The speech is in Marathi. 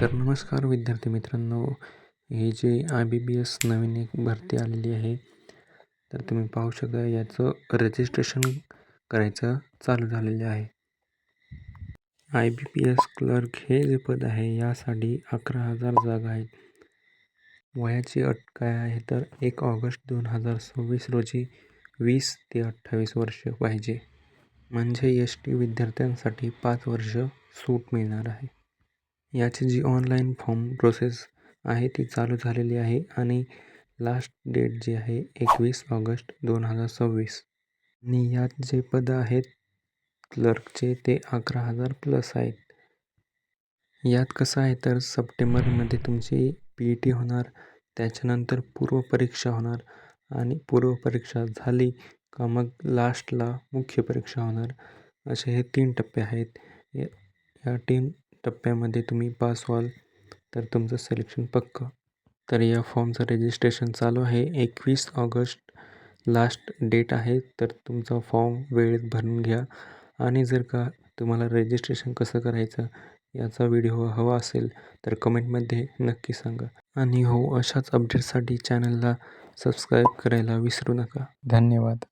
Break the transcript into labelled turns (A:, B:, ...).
A: तर नमस्कार विद्यार्थी मित्रांनो, हे जे IBPS नवीन एक भरती आलेली आहे. तर तुम्ही पाहू शकता याचं रजिस्ट्रेशन करायचं चालू झालेले आहे. IBPS क्लर्क हे जे पद आहे यासाठी 11,000 जागा आहेत. वयाची अट काय आहे तर 1 ऑगस्ट 2026 रोजी 20 ते 28 वर्ष पाहिजे. म्हणजे ST विद्यार्थ्यांसाठी 5 वर्ष सूट मिळणार आहे. याची जी ऑनलाईन फॉर्म प्रोसेस आहे ती चालू झालेली आहे आणि लास्ट डेट जी आहे 21 ऑगस्ट 2026. आणि यात जे पद आहेत क्लर्कचे ते 11,000 प्लस आहेत. यात कसं आहे तर सप्टेंबरमध्ये तुमची PET होणार, त्याच्यानंतर पूर्वपरीक्षा होणार आणि पूर्वपरीक्षा झाली का मग लास्टला मुख्य परीक्षा होणार. असे हे 3 टप्पे आहेत. या 3 टप्प्यामध्ये तुम्ही पास व्हाल तर तुमचं सिलेक्शन पक्कं. तर या फॉर्मचं रजिस्ट्रेशन चालू आहे. 21 ऑगस्ट लास्ट डेट आहे. तर तुमचा फॉर्म वेळेत भरून घ्या आणि जर का तुम्हाला रजिस्ट्रेशन कसं करायचं याचा व्हिडिओ हवा असेल तर कमेंटमध्ये नक्की सांगा. आणि हो, अशाच अपडेट्ससाठी चॅनलला सबस्क्राईब करायला विसरू नका. धन्यवाद.